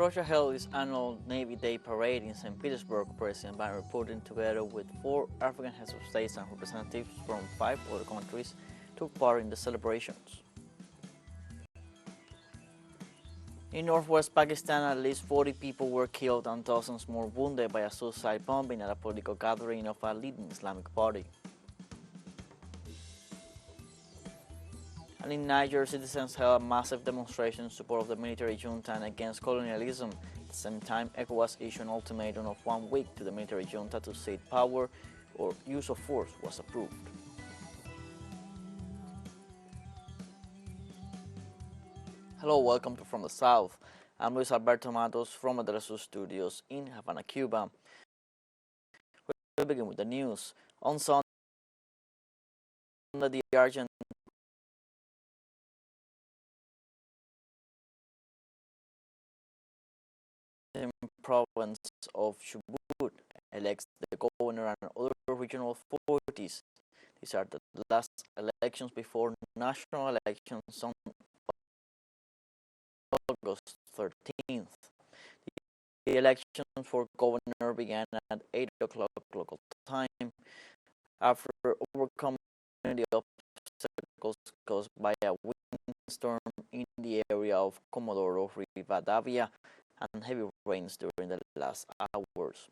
Russia held its annual Navy Day parade in St. Petersburg. President Biden reporting together with 4 African heads of states and representatives from 5 other countries took part in the celebrations. In northwest Pakistan, at least 40 people were killed and dozens more wounded by a suicide bombing at a political gathering of a leading Islamic party. And in Niger, citizens held a massive demonstration in support of the military junta and against colonialism. At the same time, ECOWAS issued an ultimatum of 1 week to the military junta to cede power or use of force was approved. Hello, welcome to From the South. I'm Luis Alberto Matos from the TeleSUR studios in Havana, Cuba. We'll begin with the news. On Sunday, the Argentine province of Chubut elects the governor and other regional authorities. These are the last elections before national elections on August 13th. The elections for governor began at 8 o'clock local time after overcoming the obstacles caused by a windstorm in the area of Comodoro Rivadavia and heavy rains during the last hours.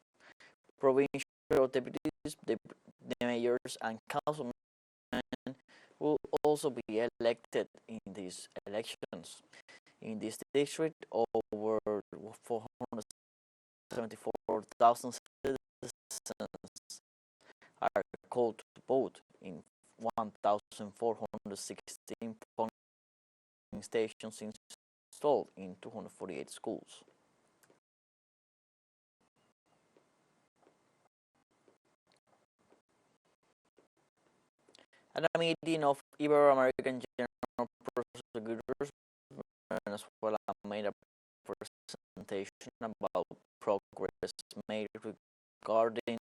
Provincial deputies, the mayors and councilmen will also be elected in these elections. In this district, over 474,000 citizens are called to vote in 1,416 polling stations installed in 248 schools. At a meeting of Ibero-American General Prosecutors, Venezuela made a presentation about progress made regarding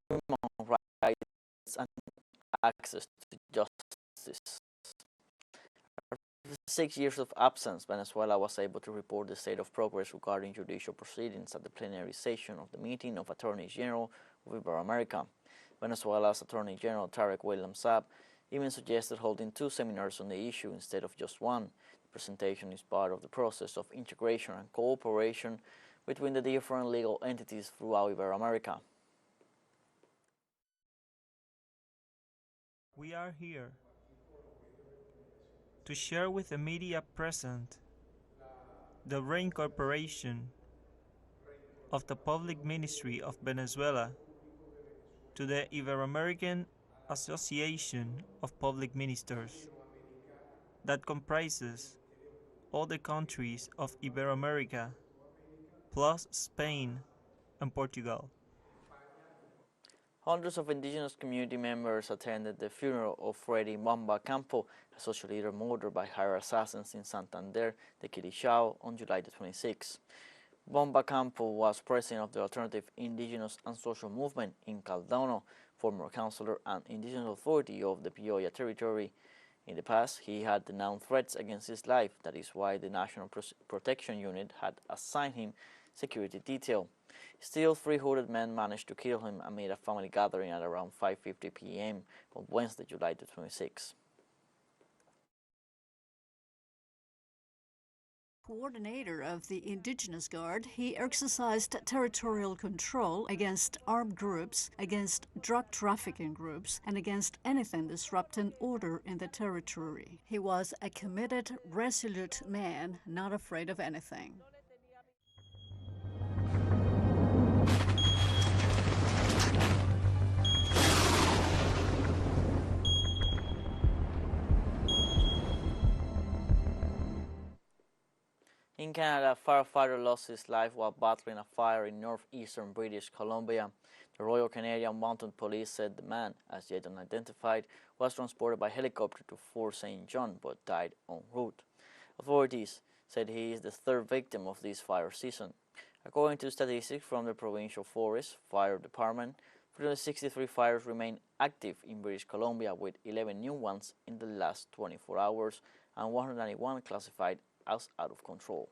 human rights and access to justice. After 6 years of absence, Venezuela was able to report the state of progress regarding judicial proceedings at the plenary session of the meeting of Attorneys General of Ibero-America. Venezuela's Attorney General Tarek William Saab even suggested holding 2 seminars on the issue instead of just one. The presentation is part of the process of integration and cooperation between the different legal entities throughout Ibero-America. We are here to share with the media present the reincorporation of the Public Ministry of Venezuela to the Ibero-American Association of Public Ministers that comprises all the countries of Ibero-America plus Spain and Portugal. Hundreds of indigenous community members attended the funeral of Freddy Bomba Campo, a social leader murdered by hired assassins in Santander de Quirixao on July the 26th. Bomba Campo was president of the Alternative Indigenous and Social Movement in Caldono, former councillor and indigenous authority of the Pioya territory. In the past, he had denounced threats against his life. That is why the National Protection Unit had assigned him security detail. Still, 300 men managed to kill him amid a family gathering at around 5:50 p.m. on Wednesday, July the 26th. Coordinator of the Indigenous Guard, he exercised territorial control against armed groups, against drug trafficking groups, and against anything disrupting order in the territory. He was a committed, resolute man, not afraid of anything. In Canada, a firefighter lost his life while battling a fire in northeastern British Columbia. The Royal Canadian Mounted Police said the man, as yet unidentified, was transported by helicopter to Fort St. John but died en route. Authorities said he is the 3rd victim of this fire season. According to statistics from the Provincial Forest Fire Department, 363 fires remain active in British Columbia, with 11 new ones in the last 24 hours and 191 classified as out of control.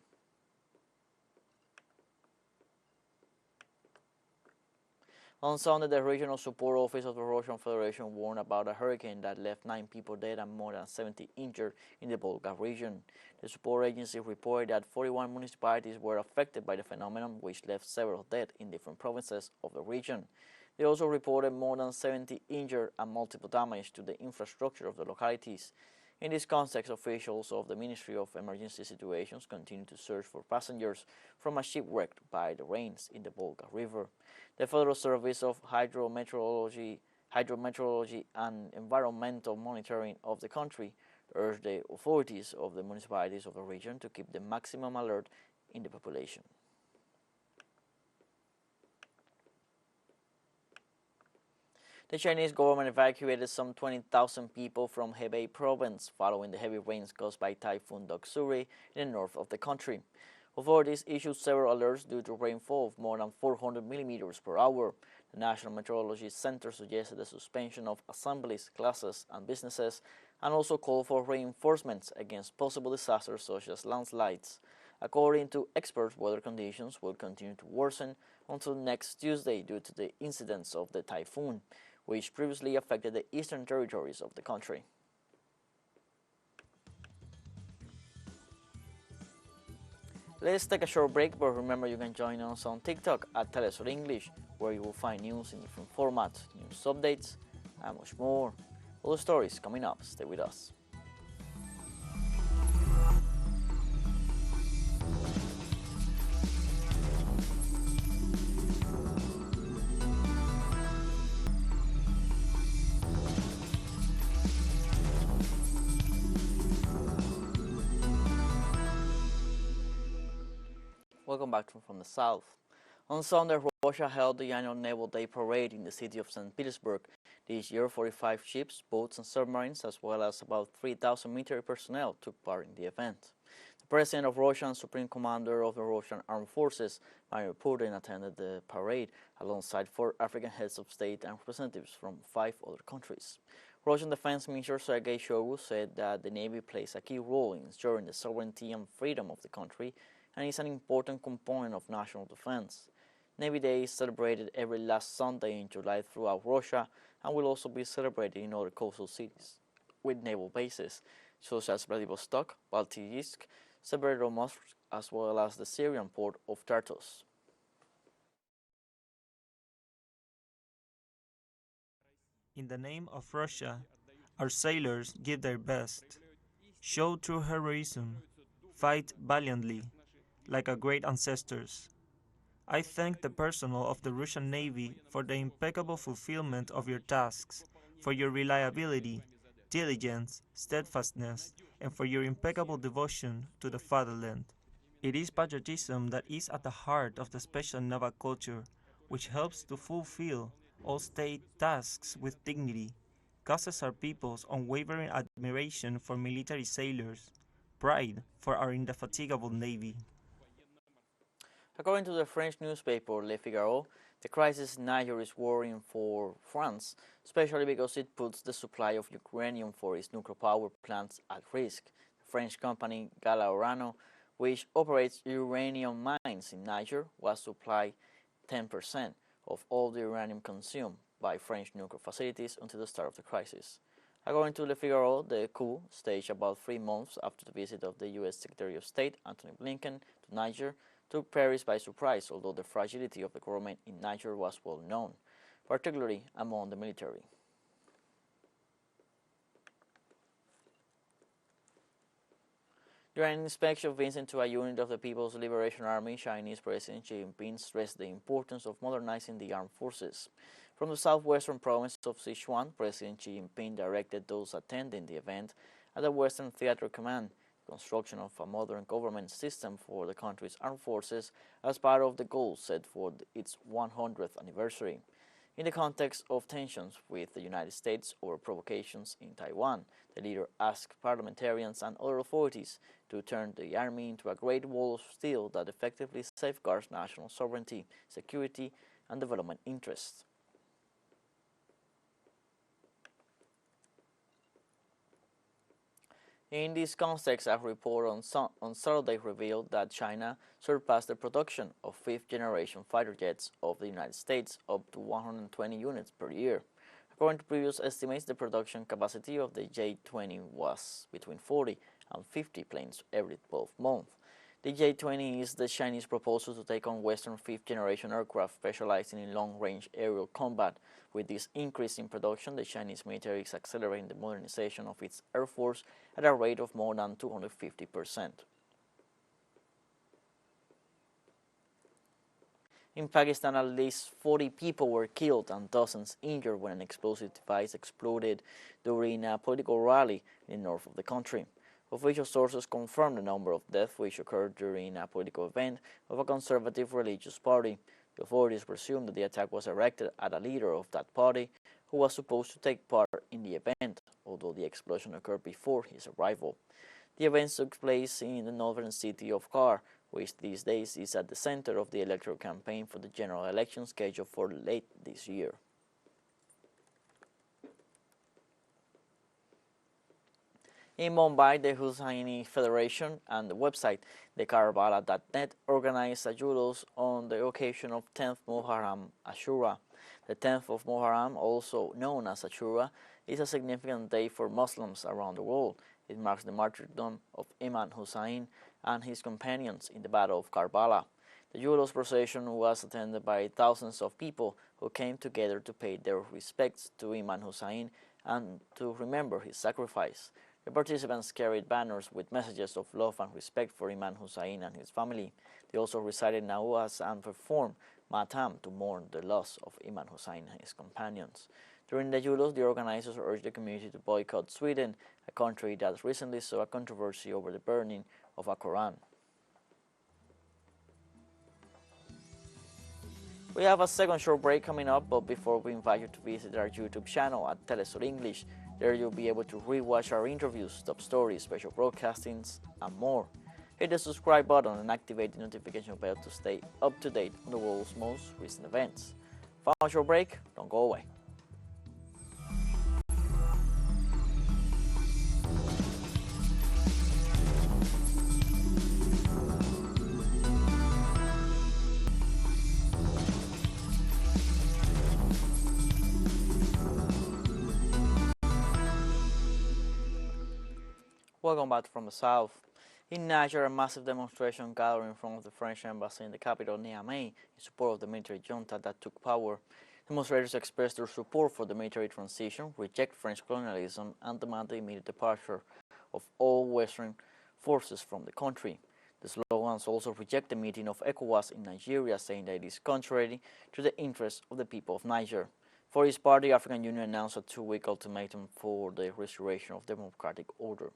On Sunday, the Regional Support Office of the Russian Federation warned about a hurricane that left 9 people dead and more than 70 injured in the Volga region. The support agency reported that 41 municipalities were affected by the phenomenon, which left several dead in different provinces of the region. They also reported more than 70 injured and multiple damage to the infrastructure of the localities. In this context, officials of the Ministry of Emergency Situations continue to search for passengers from a ship wrecked by the rains in the Volga River. The Federal Service of Hydrometeorology and Environmental Monitoring of the country urged the authorities of the municipalities of the region to keep the maximum alert in the population. The Chinese government evacuated some 20,000 people from Hebei province following the heavy rains caused by Typhoon Doksuri in the north of the country. Authorities issued several alerts due to rainfall of more than 400 millimeters per hour. The National Meteorology Center suggested the suspension of assemblies, classes, and businesses, and also called for reinforcements against possible disasters such as landslides. According to experts, weather conditions will continue to worsen until next Tuesday due to the incidence of the typhoon, which previously affected the eastern territories of the country. Let's take a short break, but remember you can join us on TikTok at TeleSUR English, where you will find news in different formats, news updates, and much more. All the stories coming up. Stay with us. Welcome back from the south. On Sunday, Russia held the annual Naval Day Parade in the city of St. Petersburg. This year, 45 ships, boats, and submarines, as well as about 3,000 military personnel, took part in the event. The President of Russia and Supreme Commander of the Russian Armed Forces, Vladimir Putin, attended the parade alongside 4 African heads of state and representatives from 5 other countries. Russian Defense Minister Sergei Shoigu said that the Navy plays a key role in ensuring the sovereignty and freedom of the country and is an important component of national defense. Navy Day is celebrated every last Sunday in July throughout Russia and will also be celebrated in other coastal cities with naval bases, such as Vladivostok, Baltiysk, Severomorsk, as well as the Syrian port of Tartus. In the name of Russia, our sailors give their best, show true heroism, fight valiantly, like our great ancestors. I thank the personnel of the Russian Navy for the impeccable fulfillment of your tasks, for your reliability, diligence, steadfastness, and for your impeccable devotion to the fatherland. It is patriotism that is at the heart of the special naval culture, which helps to fulfill all state tasks with dignity, causes our people's unwavering admiration for military sailors, pride for our indefatigable navy. According to the French newspaper Le Figaro, the crisis in Niger is worrying for France, especially because it puts the supply of uranium for its nuclear power plants at risk. The French company Galaurano, which operates uranium mines in Niger, was supplied 10% of all the uranium consumed by French nuclear facilities until the start of the crisis. According to Le Figaro, the coup, staged about 3 months after the visit of the U.S. Secretary of State Antony Blinken to Niger, took Paris by surprise, although the fragility of the government in Niger was well known, particularly among the military. During an inspection visit to a unit of the People's Liberation Army, Chinese President Xi Jinping stressed the importance of modernizing the armed forces. From the southwestern province of Sichuan, President Xi Jinping directed those attending the event at the Western Theater Command construction of a modern government system for the country's armed forces as part of the goals set for its 100th anniversary. In the context of tensions with the United States over provocations in Taiwan, the leader asked parliamentarians and other authorities to turn the army into a great wall of steel that effectively safeguards national sovereignty, security, and development interests. In this context, a report on Saturday revealed that China surpassed the production of fifth-generation fighter jets of the United States up to 120 units per year. According to previous estimates, the production capacity of the J-20 was between 40 and 50 planes every 12 months. The J-20 is the Chinese proposal to take on Western fifth-generation aircraft specializing in long-range aerial combat. With this increase in production, the Chinese military is accelerating the modernization of its air force at a rate of more than 250%. In Pakistan, at least 40 people were killed and dozens injured when an explosive device exploded during a political rally in the north of the country. Official sources confirmed the number of deaths which occurred during a political event of a conservative religious party. The authorities presume that the attack was directed at a leader of that party who was supposed to take part in the event, although the explosion occurred before his arrival. The event took place in the northern city of Kar, which these days is at the center of the electoral campaign for the general election scheduled for late this year. In Mumbai, the Hussaini Federation and the website thekarbala.net organized a julos on the occasion of 10th Muharram Ashura. The 10th of Muharram, also known as Ashura, is a significant day for Muslims around the world. It marks the martyrdom of Imam Hussain and his companions in the Battle of Karbala. The julos procession was attended by thousands of people who came together to pay their respects to Imam Hussain and to remember his sacrifice. The participants carried banners with messages of love and respect for Imam Hussain and his family. They also recited Nawaz and performed Matam to mourn the loss of Imam Hussain and his companions. During the julos, the organizers urged the community to boycott Sweden, a country that recently saw a controversy over the burning of a Quran. We have a second short break coming up, but before we invite you to visit our YouTube channel at TeleSUR English. There you'll be able to rewatch our interviews, top stories, special broadcastings, and more. Hit the subscribe button and activate the notification bell to stay up to date on the world's most recent events. Final short break, don't go away. Welcome back from the south. In Niger, a massive demonstration gathered in front of the French embassy in the capital Niamey in support of the military junta that took power. Demonstrators expressed their support for the military transition, reject French colonialism, and demand the immediate departure of all Western forces from the country. The slogans also reject the meeting of ECOWAS in Nigeria, saying that it is contrary to the interests of the people of Niger. For its part, the African Union announced a 2-week ultimatum for the restoration of democratic order.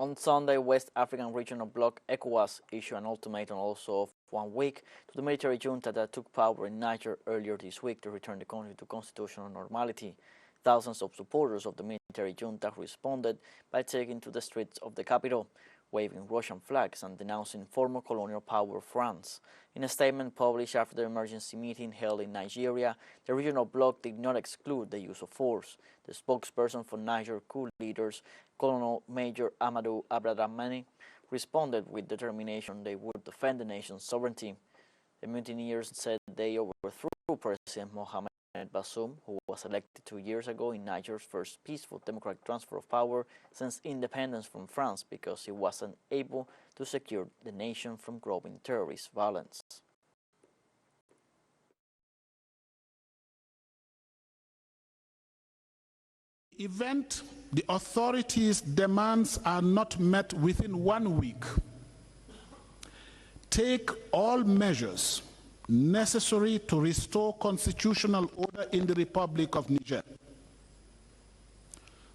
On Sunday, West African Regional Bloc ECOWAS issued an ultimatum also of 1 week to the military junta that took power in Niger earlier this week to return the country to constitutional normality. Thousands of supporters of the military junta responded by taking to the streets of the capital, waving Russian flags and denouncing former colonial power France. In a statement published after the emergency meeting held in Nigeria, the regional bloc did not exclude the use of force. The spokesperson for Niger coup leaders, Colonel Major Amadou Abdramane, responded with determination they would defend the nation's sovereignty. The mutineers said they overthrew President Mohamed Bazoum, who was elected 2 years ago in Niger's first peaceful democratic transfer of power since independence from France, because he wasn't able to secure the nation from growing terrorist violence. Event the authorities' demands are not met within 1 week, take all measures necessary to restore constitutional order in the Republic of Niger.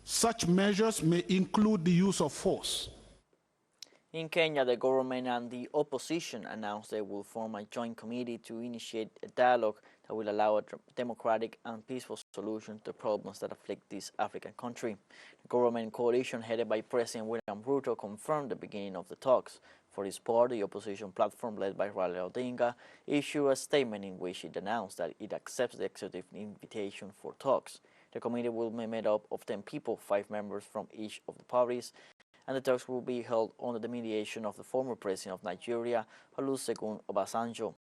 Such measures may include the use of force. In Kenya, the government and the opposition announced they will form a joint committee to initiate a dialogue that will allow a democratic and peaceful solution to problems that afflict this African country. The government coalition headed by President William Ruto confirmed the beginning of the talks. For its part, the opposition platform led by Raila Odinga issued a statement in which it announced that it accepts the executive invitation for talks. The committee will be made up of 10 people, 5 members from each of the parties, and the talks will be held under the mediation of the former president of Nigeria, Olusegun Obasanjo.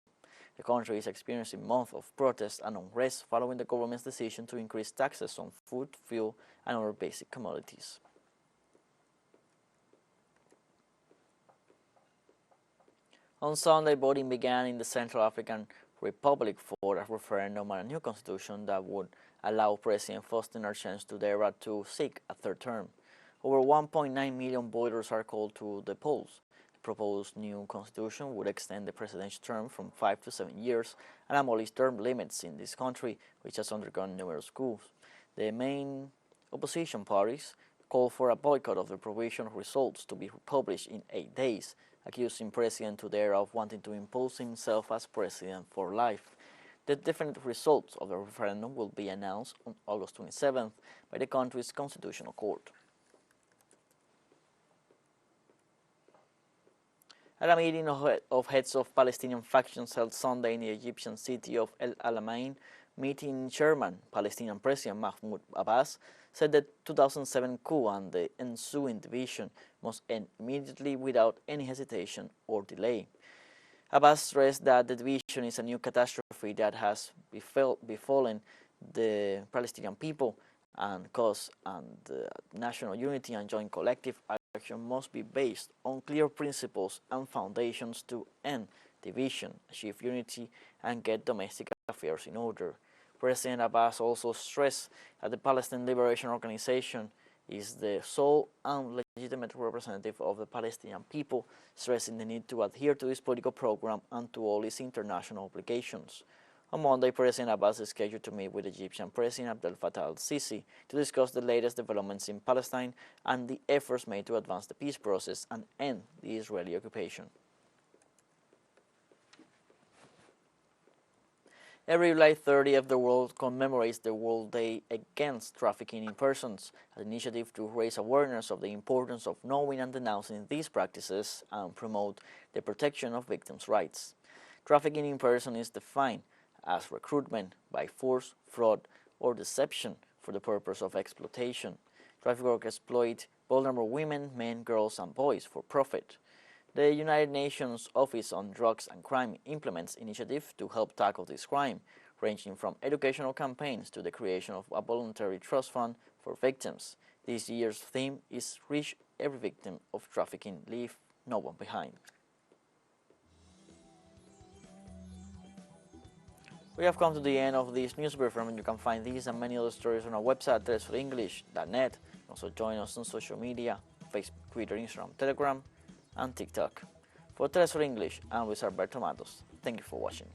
The country is experiencing months of protest and unrest following the government's decision to increase taxes on food, fuel, and other basic commodities. On Sunday, voting began in the Central African Republic for a referendum on a new constitution that would allow President Faustin Archange Touadera to seek a third term. Over 1.9 million voters are called to the polls. The proposed new constitution would extend the presidential term from 5 to 7 years and abolish term limits in this country, which has undergone numerous coups. The main opposition parties call for a boycott of the provisional results to be published in 8 days, accusing President Touadera of wanting to impose himself as president for life. The definitive results of the referendum will be announced on August 27th by the country's constitutional court. At a meeting of heads of Palestinian factions held Sunday in the Egyptian city of El Alamein, meeting chairman, Palestinian President Mahmoud Abbas, said the 2007 coup and the ensuing division must end immediately without any hesitation or delay. Abbas stressed that the division is a new catastrophe that has befallen the Palestinian people, and national unity and joint collective action must be based on clear principles and foundations to end division, achieve unity, and get domestic affairs in order. President Abbas also stressed that the Palestine Liberation Organization is the sole and legitimate representative of the Palestinian people, stressing the need to adhere to its political program and to all its international obligations. On Monday, President Abbas is scheduled to meet with Egyptian President Abdel Fattah al-Sisi to discuss the latest developments in Palestine and the efforts made to advance the peace process and end the Israeli occupation. Every July 30th, the world commemorates the World Day Against Trafficking in Persons, an initiative to raise awareness of the importance of knowing and denouncing these practices and promote the protection of victims' rights. Trafficking in persons is defined as recruitment by force, fraud, or deception for the purpose of exploitation. Traffickers exploit vulnerable women, men, girls, and boys for profit. The United Nations Office on Drugs and Crime implements initiatives to help tackle this crime, ranging from educational campaigns to the creation of a voluntary trust fund for victims. This year's theme is Reach Every Victim of Trafficking, Leave No One Behind. We have come to the end of this news briefing, and you can find these and many other stories on our website, TeleSUREnglish.net. Also join us on social media, Facebook, Twitter, Instagram, Telegram, and TikTok. For TeleSUR English, I'm Luis Alberto Matos. Thank you for watching.